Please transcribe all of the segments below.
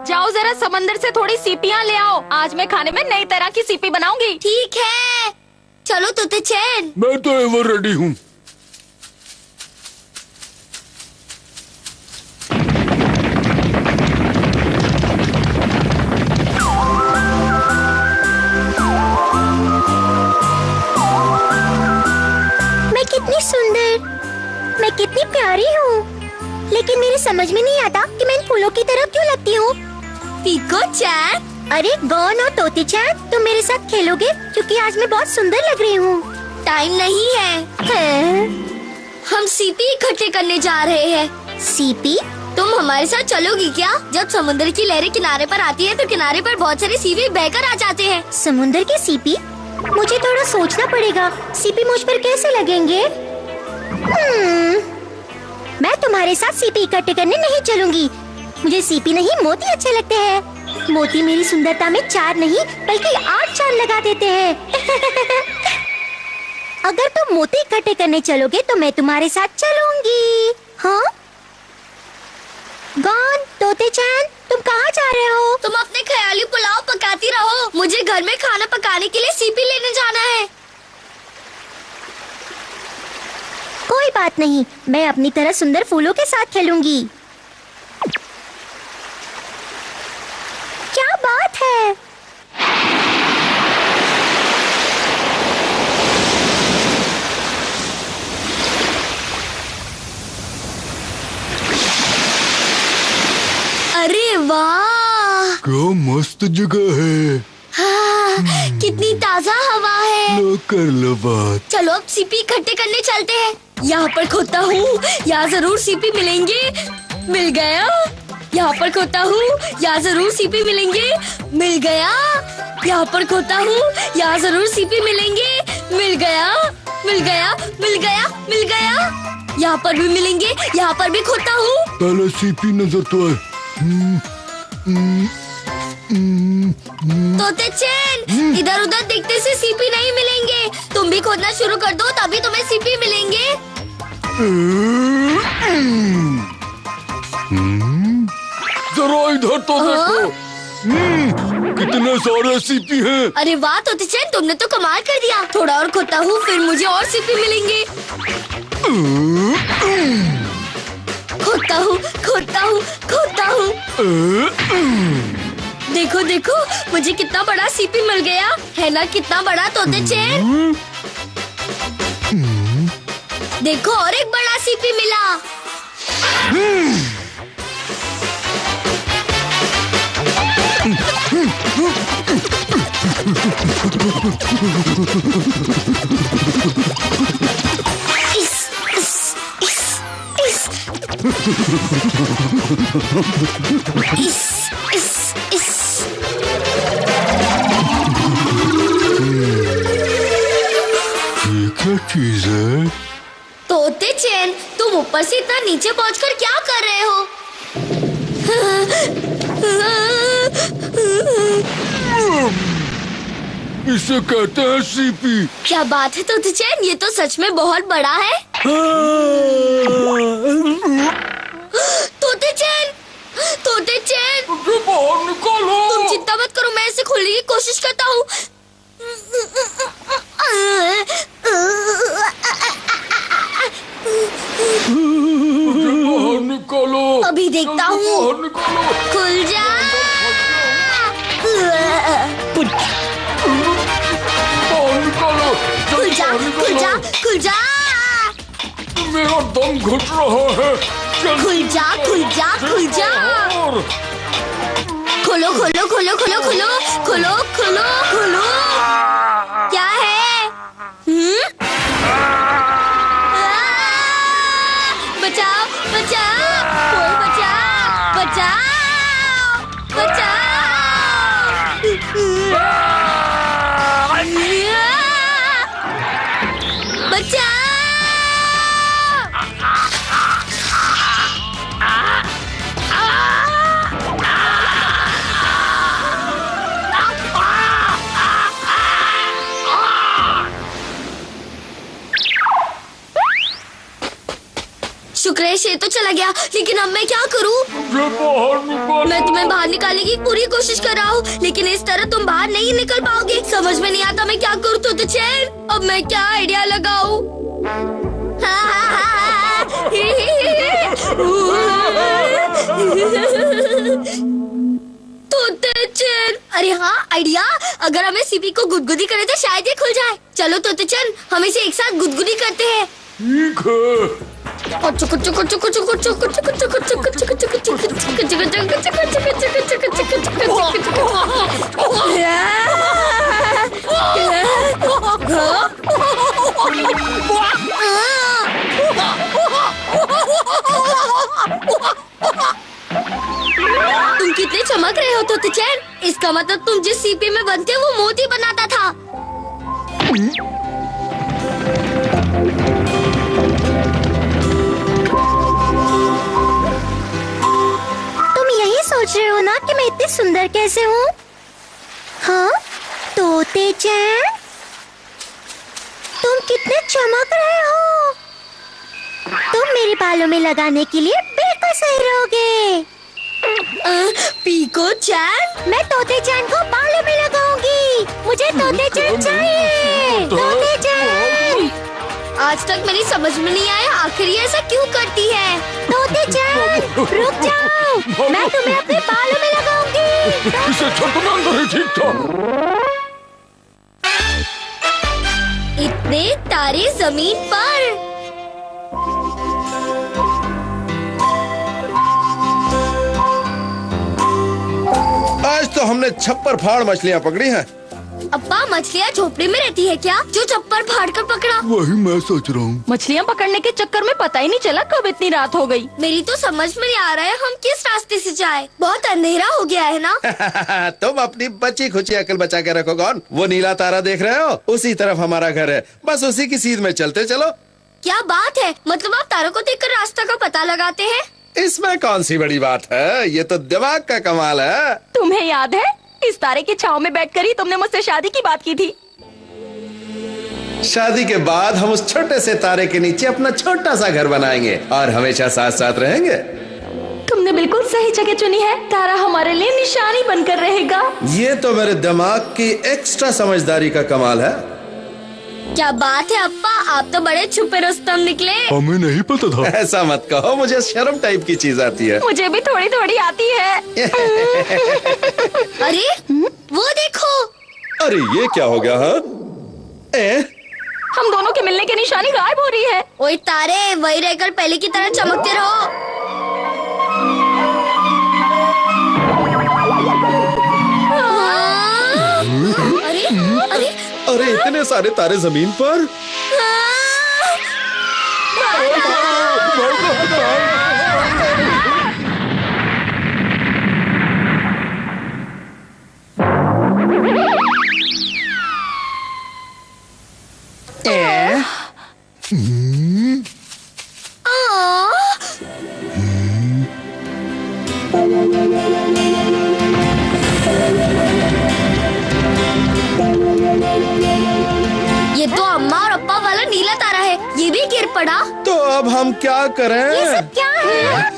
जाओ जरा समंदर से थोड़ी सीपियाँ ले आओ। आज मैं खाने में नई तरह की सीपी बनाऊंगी। ठीक है, चलो तोते चैन। मैं तो एवर रेडी हूँ। मैं कितनी सुंदर, मैं कितनी प्यारी हूँ, लेकिन मेरे समझ में नहीं आता कि मैं इन फूलों की तरह क्यों लगती हूँ। पीको चैन। अरे गौन और तोती चैन, तुम मेरे साथ खेलोगे क्योंकि आज मैं बहुत सुंदर लग रही हूँ। टाइम नहीं है। हम सीपी इकट्ठे करने जा रहे हैं। सीपी? तुम हमारे साथ चलोगी क्या? जब समुद्र की लहरें किनारे पर आती है तो किनारे पर बहुत सारे सीपी बहकर आ जाते हैं। समुद्र के सीपी? मुझे थोड़ा सोचना पड़ेगा। सीपी मुझ पर कैसे लगेंगे? मैं तुम्हारे साथ सीपी इकट्ठे करने नहीं चलूंगी। मुझे सीपी नहीं, मोती अच्छे लगते हैं। मोती मेरी सुंदरता में 4 नहीं बल्कि 8 चांद लगा देते हैं। अगर तुम मोती इकट्ठे करने चलोगे तो मैं तुम्हारे साथ चलूंगी। हाँ? गौन, तोते चैन, तुम कहाँ जा रहे हो? तुम अपने ख्याली पुलाव पकाती रहो। मुझे घर में खाना पकाने के लिए सीपी लेने जाना है। कोई बात नहीं, मैं अपनी तरह सुंदर फूलों के साथ खेलूंगी। क्या बात है? अरे वाह, क्या मस्त जगह है। हाँ, कितनी ताजा हवा है। लो कर लो बात। चलो अब सीपी इकट्ठे करने चलते हैं। यहाँ पर खोता हूँ, यहाँ जरूर सीपी मिलेंगे। मिल गया। यहाँ पर खोता हूँ, यहाँ जरूर सीपी मिलेंगे। मिल गया। यहाँ पर खोता हूँ, यहाँ जरूर सीपी मिलेंगे। मिल गया, मिल गया, मिल गया, मिल गया। यहाँ पर भी मिलेंगे, यहाँ पर भी खोता हूँ। पहले सीपी नजर तो है। तोते चैन, इधर उधर देखने से सीपी नहीं मिलेंगे। तुम भी खोदना शुरू कर दो, तभी तुम्हें सीपी मिलेंगे। जरा इधर तो देखो। कितने सारे सीपी हैं। अरे वाह तोते चैन, तुमने तो कमाल कर दिया। थोड़ा और खोता हूँ, फिर मुझे और सीपी मिलेंगे। खोता हूँ, खोता हूँ, खोता हूँ। देखो देखो, मुझे कितना बड़ा सीपी मिल गया है ना। कितना बड़ा तोते चैन। देखो और एक बड़ा सीपी मिला। ये क्या चीज है? तोते चैन, तुम ऊपर से इतना नीचे पहुंचकर क्या कर रहे हो? इसे कहते हैं सीपी। क्या बात है तोते चैन, ये तो सच में बहुत बड़ा है। तोते चैन, तोते चैन, बाहर निकालो। तुम चिंता मत करो, मैं इसे खोलने की कोशिश करता हूँ। बाहर निकालो। अभी देखता हूँ। बाहर निकालो। खुल जा। बाहर निकालो। खुल जा, खुल जा, खुल जा। मेरा दम घुट रहा है। खुल जा, खुल जा, खुल जा। खोलो खोलो खोलो खोलो खोलो खोलो खोलो खोलो। क्या है? बचाओ बचाओ, कोई बचाओ, बचाओ बचाओ। क्रेश ये तो चला गया, लेकिन अब मैं क्या करूँ? मुझे बाहर निकाल। मैं तुम्हें बाहर निकालने की पूरी कोशिश कर रहा हूँ, लेकिन इस तरह तुम बाहर नहीं निकल पाओगे। समझ में नहीं आता मैं क्या करूँ तो चैन। अब मैं क्या आइडिया लगाऊं? तोते चैन, अरे हाँ आइडिया। अगर हमें सीपी को गुदगुदी करें तो शायद ये खुल जाए। चलो तोते चैन, हम इसे एक साथ गुदगुदी करते हैं। ठीक तुम कितने चमक रहे हो तोते चैन। इसका मतलब तुम जिस सीपी में बनते हो वो मोती बनाता था। तुम यही सोच रहे हो ना कि मैं इतनी सुंदर कैसे हूँ? हाँ तोते चैन, तुम कितने चमक रहे हो। तुम मेरे बालों में लगाने के लिए बिल्कुल सही रहोगे। पीको चैन, मैं तोते चैन को बालों में लगाऊंगी। मुझे तोते चैन चाहिए। तोते चैन, आज तक मेरी समझ में नहीं आया आखिर ये ऐसा क्यों करती है। तोते चैन रुक जाओ, मैं तुम्हें अपने बालों में लगाऊंगी। इसे छोड़ना नहीं ठीक था। इतने तारे जमीन पर। आज तो हमने छप्पर फाड़ मछलियाँ पकड़ी हैं। अब्बा मछलियाँ झोपड़ी में रहती है क्या, जो छप्पर फाड़ कर पकड़ा? वही मैं सोच रहा हूँ। मछलियाँ पकड़ने के चक्कर में पता ही नहीं चला कब इतनी रात हो गई। मेरी तो समझ में नहीं आ रहा है हम किस रास्ते से जाए। बहुत अंधेरा हो गया है ना। तुम अपनी बच्ची खुची अकल बचा के रखो। कौन वो नीला तारा देख रहे हो? उसी तरफ हमारा घर है, बस उसी की सीध में चलते चलो। क्या बात है, मतलब आप तारों को देखकर रास्ता का पता लगाते हैं? इसमें कौन सी बड़ी बात है, ये तो दिमाग का कमाल है। तुम्हें याद है इस तारे की छाव में बैठकर ही तुमने मुझसे शादी की बात की थी। शादी के बाद हम उस छोटे से तारे के नीचे अपना छोटा सा घर बनाएंगे और हमेशा साथ साथ रहेंगे। तुमने बिल्कुल सही जगह चुनी है। तारा हमारे लिए निशानी बनकर रहेगा। ये तो मेरे दिमाग की एक्स्ट्रा समझदारी का कमाल है। क्या बात है अप्पा, आप तो बड़े छुपे रुस्तम निकले। हमें नहीं पता था। ऐसा मत कहो, मुझे शर्म टाइप की चीज आती है। मुझे भी थोड़ी थोड़ी आती है। अरे वो देखो। अरे ये क्या हो गया? हाँ हम दोनों के मिलने की निशानी गायब हो रही है। ओए तारे, वही रहकर पहले की तरह चमकते रहो। अरे अरे अरे इतने सारे तारे जमीन पर। ये तो अम्मा और अप्पा वाला नीला तारा है, ये भी गिर पड़ा। तो अब हम क्या करें? ये सब क्या है?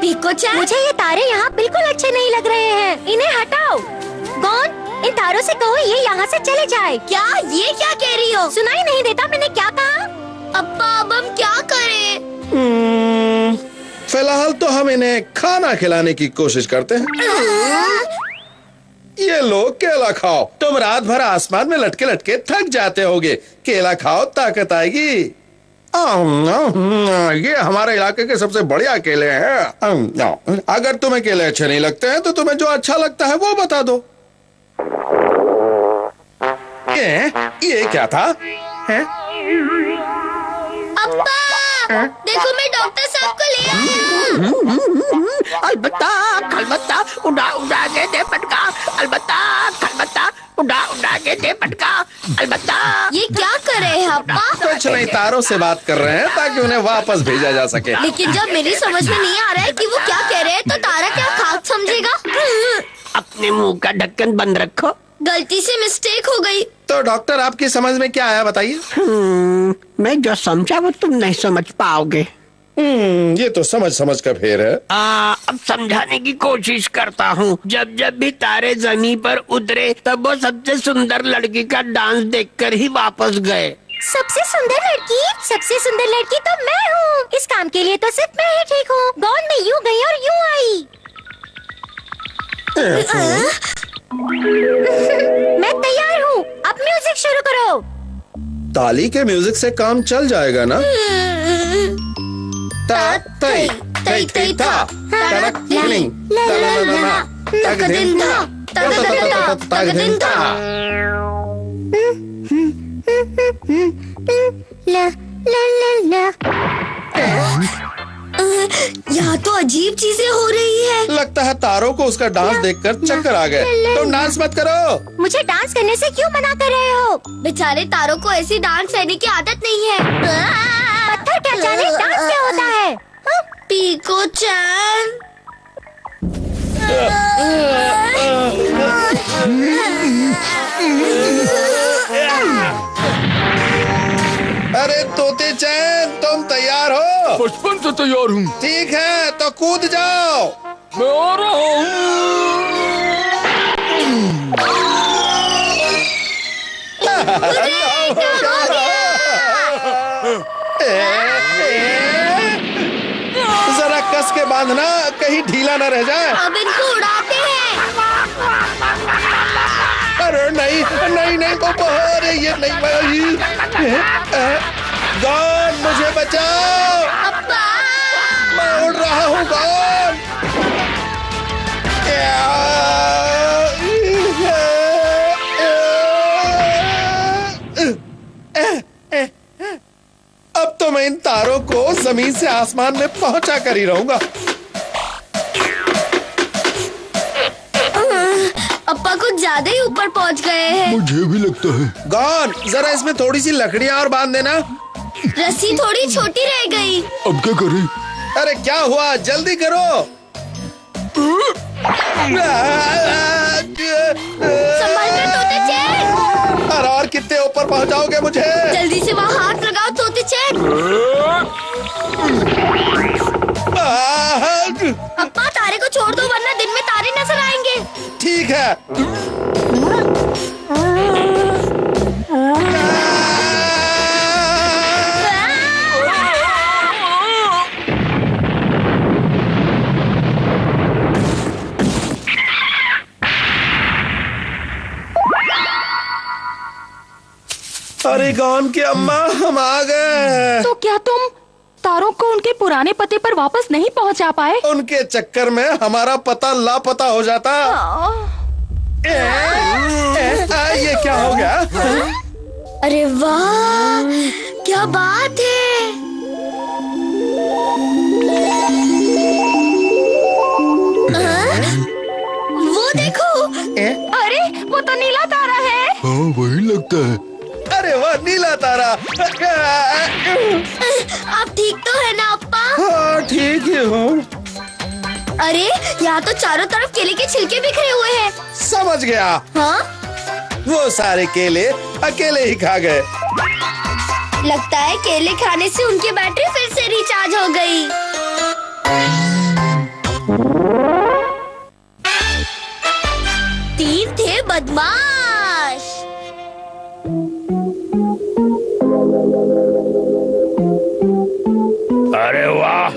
पीको चैन, मुझे ये तारे यहाँ बिल्कुल अच्छे नहीं लग रहे हैं, इन्हें हटाओ। कौन? इन तारों से कहो ये यहाँ से चले जाए। क्या ये क्या कह रही हो? सुनाई नहीं देता मैंने क्या कहा? अप्पा अब हम क्या करें? फिलहाल तो हम इन्हें खाना खिलाने की कोशिश करते हैं। ये लो केला खाओ। तुम रात भर आसमान में लटके लटके थक जाते होगे, केला खाओ ताकत आएगी। ये हमारे इलाके के सबसे बढ़िया केले हैं। अगर तुम्हें केले अच्छे नहीं लगते हैं तो तुम्हें जो अच्छा लगता है वो बता दो। ये क्या था? है? अप्पा देखो मैं डॉक्टर साहब को ले आया। अलबत्ता उड़ा उड़ा के दे पटका। अलबत्ता उड़ा उड़ा के दे पटका। अलबत्ता। ये क्या कर रहे हैं अप्पा? कुछ नहीं, तारों से बात कर रहे हैं ताकि उन्हें वापस भेजा जा सके। लेकिन जब मेरी समझ में नहीं आ रहा है कि वो क्या कह रहे हैं तो तारा क्या खाक समझेगा? अपने मुंह का ढक्कन बंद रखो। गलती से मिस्टेक हो गई। तो डॉक्टर आपकी समझ में क्या आया बताइए? मैं जो समझा वो तुम नहीं समझ पाओगे। ये तो समझ समझ का फेर है। अब समझाने की कोशिश करता हूँ। जब जब भी तारे जमीन पर उतरे तब वो सबसे सुंदर लड़की का डांस देखकर ही वापस गए। सबसे सुंदर लड़की तो मैं हूँ। इस काम के लिए तो सिर्फ मैं ही ठीक हूँ। गॉन में यूँ गई और यूँ आई। मैं तैयार हूँ। अब म्यूजिक शुरू करो। ताली के म्यूजिक से काम चल जाएगा ना? ता तई तई तई ता तड़क लिंग ला ला ला ला तग दिन ता तग दिन ता। ला ला ला ला। यहाँ तो अजीब चीजें हो रही है। लगता है तारों को उसका डांस देखकर चक्कर आ गए। तुम डांस मत करो। मुझे डांस करने से क्यों मना कर रहे हो? बेचारे तारों को ऐसी डांस करने की आदत नहीं है। पत्थर क्या जाने डांस क्या होता है? पीको चैन। अरे तोते चैन, तुम तैयार हो? बचपन से तैयार हूँ। ठीक है तो कूद जाओ। मैं आ रहा हूँ। जरा कस के बांधना, कहीं ढीला न रह जाए। अब इनको उड़ाते हैं। अरे नहीं नहीं नहीं अरे ये नहीं भाई। गॉन, मुझे बचाओ। अब्बा। मैं उड़ रहा हूँ गॉन। अब तो मैं इन तारों को जमीन से आसमान में पहुंचा कर ही रहूंगा। अप्पा कुछ ज्यादा ही ऊपर पहुंच गए हैं। मुझे भी लगता है। गॉन, जरा इसमें थोड़ी सी लकड़ियां और बांध देना। रस्सी थोड़ी छोटी रह गई। अब क्या करें? अरे क्या हुआ, जल्दी करो। संभाल कर तोते चैन। अरे और कितने ऊपर पहुंचाओगे मुझे? जल्दी से वहाँ हाथ लगाओ तोते चैन। अप्पा तारे को छोड़ दो वरना दिन में तारे नजर आएंगे। ठीक है। अरे गॉन की अम्मा, हम आ गए। तो क्या तुम तारों को उनके पुराने पते पर वापस नहीं पहुंचा पाए? उनके चक्कर में हमारा पता लापता हो जाता। ये क्या हो गया? अरे वाह, क्या बात है। वो देखो। अरे वो तो नीला तारा है। हाँ वही लगता है। अरे वाह, नीला तारा। आप ठीक तो है ना अप्पा? हाँ ठीक ही हूँ। अरे यहाँ तो चारों तरफ केले के छिलके बिखरे हुए हैं। समझ गया। हाँ? वो सारे केले अकेले ही खा गए। लगता है केले खाने से उनकी बैटरी फिर से रिचार्ज हो गई। तीन थे बदमाश। अरे वाह,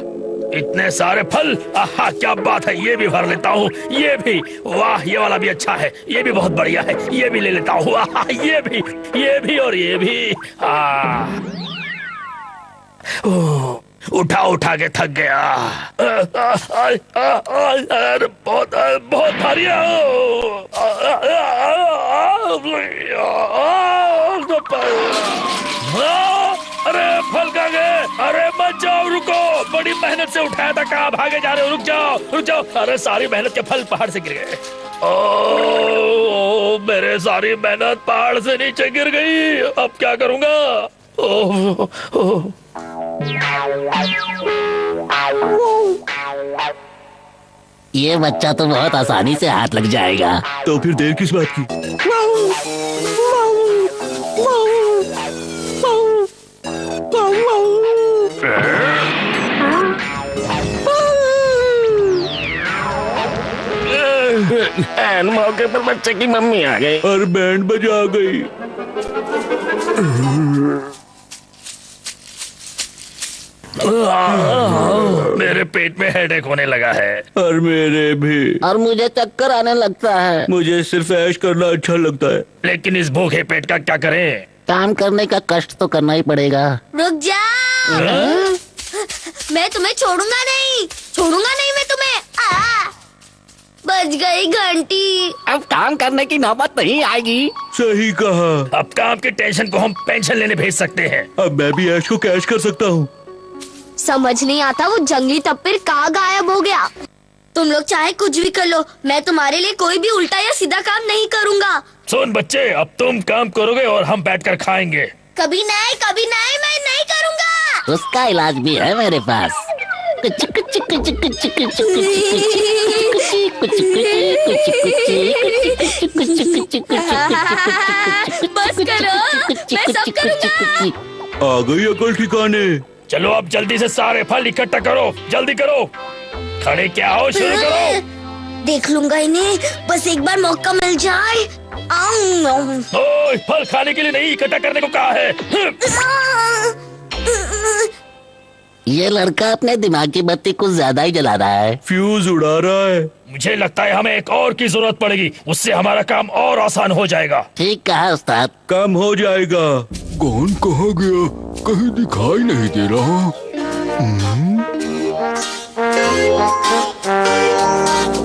इतने सारे फल। आहा, क्या बात है। ये भी भर लेता हूँ। ये भी, वाह, ये वाला भी अच्छा है। ये भी बहुत बढ़िया है। ये भी ले लेता हूँ। ये भी और ये भी। उठा उठा के थक गया। अरे बहुत बहुत भारी है। अरे फल कहाँ गए? अरे मत जाओ, रुको। बड़ी मेहनत से उठाया था, कहाँ भागे जा रहे हो? रुक जाओ रुक जाओ। अरे सारी मेहनत के फल पहाड़ से गिर गए। ओ मेरे सारी मेहनत पहाड़ से नीचे गिर गई। अब क्या करूंगा? ओह ये बच्चा तो बहुत आसानी से हाथ लग जाएगा। तो फिर देर किस बात की? एन मौके पर बच्चे की मम्मी आ गई और बैंड बजा गई। मेरे पेट में हेडेक होने लगा है। और मेरे भी। और मुझे चक्कर आने लगता है। मुझे सिर्फ ऐश करना अच्छा लगता है। लेकिन इस भूखे पेट का क्या करें? काम करने का कष्ट तो करना ही पड़ेगा। रुक जा, मैं तुम्हें छोड़ूंगा नहीं मैं तुम्हें। बज गई घंटी। अब काम करने की नौबत नहीं आएगी। सही कहा। अब काम की टेंशन को हम पेंशन लेने भेज सकते हैं। अब मैं भी ऐश को कैश कर सकता हूँ। समझ नहीं आता वो जंगली तप्पीर कहाँ गायब हो गया। तुम लोग चाहे कुछ भी कर लो, मैं तुम्हारे लिए कोई भी उल्टा या सीधा काम नहीं करूँगा। सुन बच्चे, अब तुम काम करोगे और हम बैठकर खाएंगे। कभी नहीं, मैं नहीं करूँगा। उसका इलाज भी है मेरे पास। बस करो, मैं सब करूँगा। आ गई अकल ठिकाने। चलो अब जल्दी से सारे फल इकट्ठा करो, जल्दी करो। खड़े क्या हो, शुरू करो। देख लूंगा इन्हें, बस एक बार मौका मिल जाए। ओए, फल खाने के लिए नहीं, इकट्ठा करने को कहा है। ये लड़का अपने दिमाग की बत्ती कुछ ज्यादा ही जला रहा है। फ्यूज उड़ा रहा है। मुझे लगता है हमें एक और की जरूरत पड़ेगी, उससे हमारा काम और आसान हो जाएगा। ठीक कहा उस्ताद। कम हो जाएगा। कौन कहाँ गया? कहीं दिखाई नहीं दे रहा।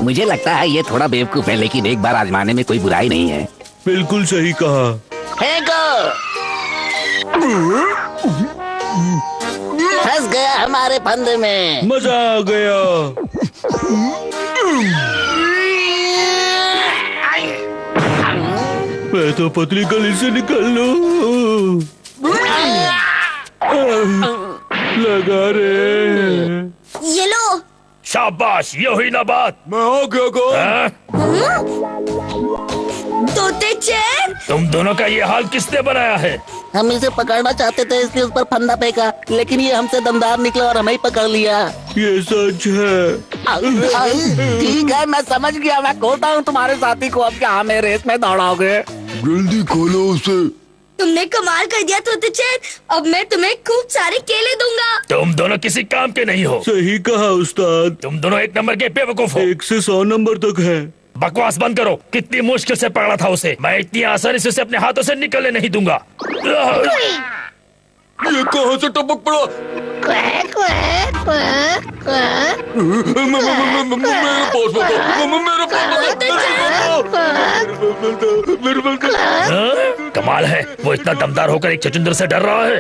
मुझे लगता है ये थोड़ा बेवकूफ है, लेकिन एक बार आजमाने में कोई बुराई नहीं है। बिल्कुल सही कहा। फंस गया हमारे फंदे में। मजा आ गया। मैं तो पतली गली से निकल लूं। लगा रे। ये लो। शाबाश, ये हुई ना बात। मैं आ गया कौन? हाँ? तोते चैन, तुम दोनों का ये हाल किसने बनाया है? हम इसे पकड़ना चाहते थे, इसलिए उस पर फंदा फेंका, लेकिन ये हमसे दमदार निकला और हमें ही पकड़ लिया। ये सच है। ठीक है, मैं समझ गया। मैं खोलता हूँ तुम्हारे साथी को। अब क्या हमें रेस में दौड़ाओगे? जल्दी खोलो उसे। तुमने कमाल कर दिया तोते चैन। अब मैं तुम्हें खूब सारे केले दूंगा। तुम दोनों किसी काम के नहीं हो। सही कहा उस्ताद। तुम दोनों एक नंबर के बेवकूफ हो। 1 से 100 नंबर तक है। बकवास बंद करो। कितनी मुश्किल से पकड़ा था उसे। मैं इतनी आसानी से उसे अपने हाथों से निकलने नहीं दूंगा। ये कहाँ से टपक पड़ा? कमाल है, वो इतना दमदार होकर एक चचुंदर से डर रहा है।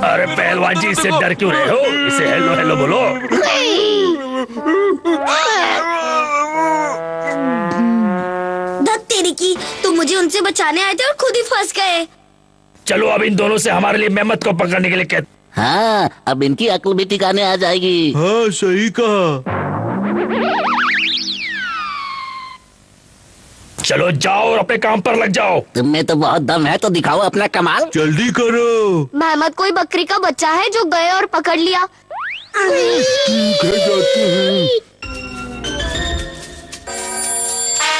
अरे पहलवान जी, इससे डर क्यों रहे हो? इसे हेलो हेलो बोलो। धत तेरी की, तुम मुझे उनसे बचाने आए थे और खुद ही फंस गए। चलो अब इन दोनों से हमारे लिए मेहमत को पकड़ने के लिए कहते। हाँ, अब इनकी अक्ल भी ठिकाने आ जाएगी। हाँ सही कहा। चलो जाओ और अपने काम पर लग जाओ। तुम में तो बहुत दम है, तो दिखाओ अपना कमाल। जल्दी करो। मेहमत कोई बकरी का बच्चा है जो गए और पकड़ लिया। ठीक है, जाते हैं।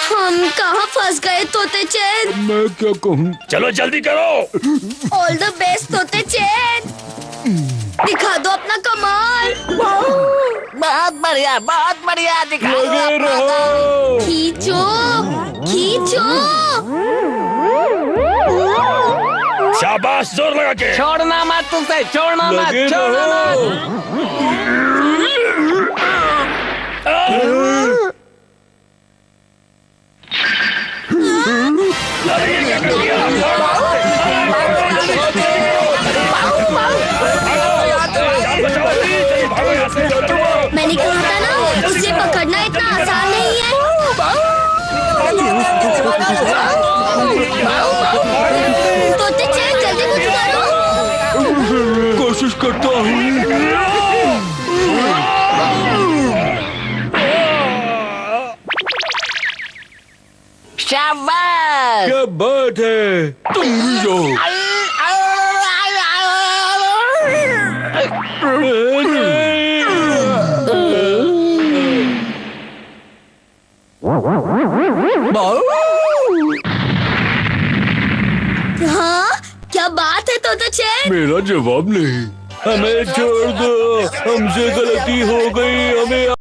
हम कहाँ फंस गए तोते चैन? मैं क्या कहूँ? चलो जल्दी करो। ऑल द बेस्ट तोते चैन। दिखा दो अपना कमाल। बहुत बढ़िया दिखाओ लगे अपना रहो। दम। खींचो खींचो। शाबाश, जोर लगा के। छोड़ना मत उसे, छोड़ना मत, लगे छोड़ना रहो। मत। अरे ये क्या कर दिया? भागो यहाँ से। मैंने कहा था ना, उसे पकड़ना इतना आसान नहीं है। तोते चैन, जल्दी कुछ करो। कोशिश करता हूँ। शाबाश। क्या बात है। तुम भी जाओ। हाँ, क्या बात है तोता चैन? मेरा जवाब नहीं। हमें छोड़ दो, हमसे गलती हो गई, हमें